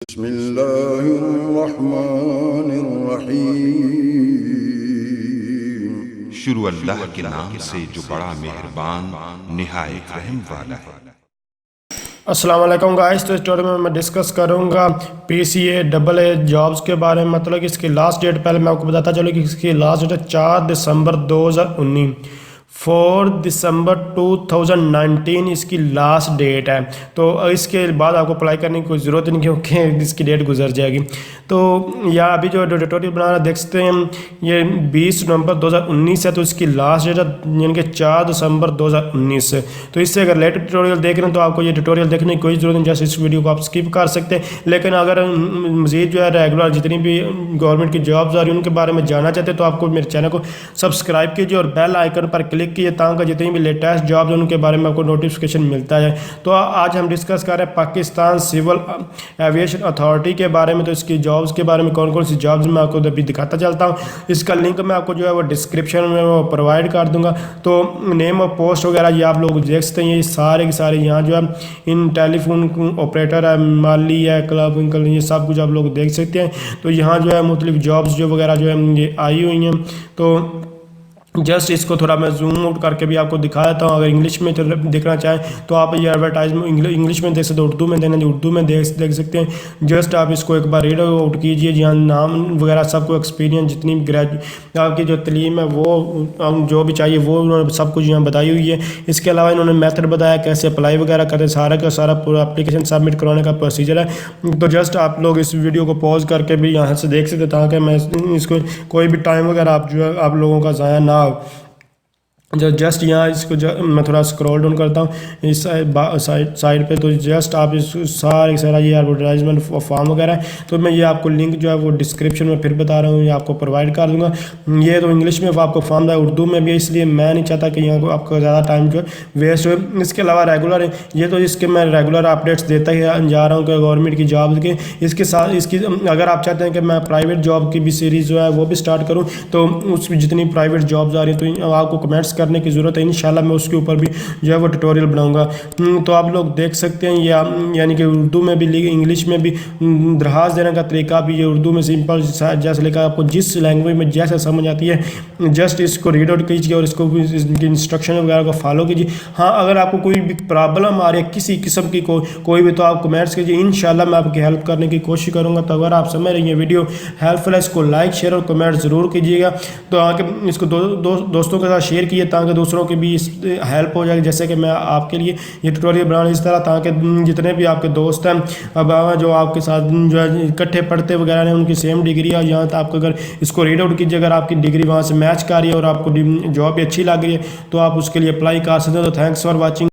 बिस्मिल्लाहिर्रहमानिर्रहीम। शुरू अल्लाह के नाम से जो बड़ा मेहरबान निहायत रहम वाला है। अस्सलाम वालेकुम गाइस। तो इस ट्यूटोरियल में मैं डिस्कस करूंगा PCA AA जॉब्स के बारे में। मतलब कि इसकी लास्ट डेट पहले मैं आपको बताता चलूँ कि इसकी लास्ट डेट है 4 दिसंबर 2019। 4 दिसंबर 2019 इसकी लास्ट डेट है। तो इसके बाद आपको अप्लाई करने की कोई ज़रूरत नहीं क्योंकि इसकी डेट गुजर जाएगी। तो यहाँ अभी जो ट्यूटोरियल बना रहा देख सकते हैं ये 20 नवंबर 2019 है। तो इसकी लास्ट डेट है यानी कि 4 दिसंबर 2019 है। तो इससे अगर लेटेस्ट ट्यूटोरियल देख रहे हैं तो आपको ये ट्यूटोरियल देखने की कोई ज़रूरत नहीं, जैसे इस वीडियो को आप स्किप कर सकते हैं। लेकिन अगर मज़ीद जो है रेगुलर जितनी भी गवर्नमेंट की जॉब्स आ रही हैं उनके बारे में जानना चाहते हैं तो आपको मेरे चैनल को सब्सक्राइब कीजिए और बेल आइकन पर क्लिक कीजिए ताकि जितनी भी लेटेस्ट जॉब्स हैं उनके बारे में आपको नोटिफिकेशन मिलता है। तो आज हम डिस्कस कर रहे हैं पाकिस्तान सिविल एविएशन अथॉरिटी के बारे में। तो इसकी जॉब्स के बारे में कौन कौन सी जॉब्स मैं आपको अभी दिखाता चलता हूँ। इसका लिंक मैं आपको जो है वो डिस्क्रिप्शन में वो प्रोवाइड कर दूंगा। तो नेम और पोस्ट वगैरह ये आप लोग देख सकते हैं। ये सारे के सारे यहाँ जो है इन टेलीफोन ऑपरेटर है, माली है, क्लब विंकल, ये सब कुछ आप लोग देख सकते हैं। तो यहाँ जो है मुख्तलिफ जॉब्स जो वगैरह जो है ये आई हुई हैं। तो जस्ट इसको थोड़ा मैं जूम आउट करके भी आपको दिखा देता हूँ। अगर इंग्लिश में देखना चाहें तो आप ये एडवर्टाइजमेंट इंग्लिश में देख सकते हो, उर्दू में देना उर्दू में देख सकते हैं। जस्ट आप इसको एक बार रीड आउट कीजिए। जहाँ नाम वगैरह सबको एक्सपीरियंस जितनी भी आपकी जो तलीम है वो जो भी चाहिए वो उन्होंने सब कुछ यहाँ बताई हुई है। इसके अलावा इन्होंने मेथड बताया कैसे अप्लाई वगैरह करते, सारा का सारा पूरा एप्लीकेशन सबमिट करवाने का प्रोसीजर है। तो जस्ट आप लोग इस वीडियो को पॉज करके भी यहाँ से देख सकते ताकि मैं इसको कोई भी टाइम वगैरह आप जो है आप लोगों का ज़ाया ना हो। जो जस्ट यहाँ इसको मैं थोड़ा स्क्रॉल डाउन करता हूँ इस साइड पे। तो जस्ट आप इस सारा ये एडवर्टाइजमेंट फॉर्म वगैरह है। तो मैं ये आपको लिंक जो है वो डिस्क्रिप्शन में फिर बता रहा हूँ, ये आपको प्रोवाइड कर दूँगा। ये तो इंग्लिश में आपको फॉर्म है, उर्दू में भी, इसलिए मैं नहीं चाहता कि यहाँ को आपका ज़्यादा टाइम जो वेस्ट हो। इसके अलावा रेगुलर ये तो इसके मैं रेगुलर अपडेट्स देता ही जा रहा हूँ कि गवर्नमेंट की जॉब के। इसके साथ इसकी अगर आप चाहते हैं कि मैं प्राइवेट जॉब की भी सीरीज़ जो है वो भी स्टार्ट करूँ तो उसमें जितनी प्राइवेट जॉब्स आ रही हैं तो आपको कमेंट्स करने की ज़रूरत है। इंशाल्लाह मैं उसके ऊपर भी जो है वो ट्यूटोरियल बनाऊंगा। तो आप लोग देख सकते हैं ये यानी कि उर्दू में भी इंग्लिश में भी दरखास्त देने का तरीका भी ये उर्दू में सिंपल जैसे लिखा, आपको जिस लैंग्वेज में जैसे समझ आती है जस्ट इसको रीड आउट कीजिए और इसको इंस्ट्रक्शन वगैरह को फॉलो कीजिए। हाँ, अगर आपको कोई भी प्रॉब्लम आ रही है किसी किस्म की कोई भी तो आप कमेंट्स कीजिए, इंशाल्लाह मैं आपकी हेल्प करने की कोशिश करूँगा। तो अगर आप समझ रही हैं वीडियो हेल्पफुल है इसको लाइक शेयर और कमेंट ज़रूर कीजिएगा। तो आगे इसको दोस्तों के साथ शेयर कीजिए ताकि दूसरों की भी हेल्प हो जाएगी। जैसे कि मैं आपके लिए ये ट्यूटोरियल बनाने इस तरह ताकि जितने भी आपके दोस्त हैं अब जो आपके साथ जो है इकट्ठे पढ़ते वगैरह हैं उनकी सेम डिग्री है यहाँ, तो आपको अगर इसको रीड आउट कीजिए, अगर आपकी डिग्री वहाँ से मैच कर रही है और आपको जॉब भी अच्छी लग रही है तो आप उसके लिए अप्लाई कर सकते हो। तो थैंक्स फॉर वॉचिंग।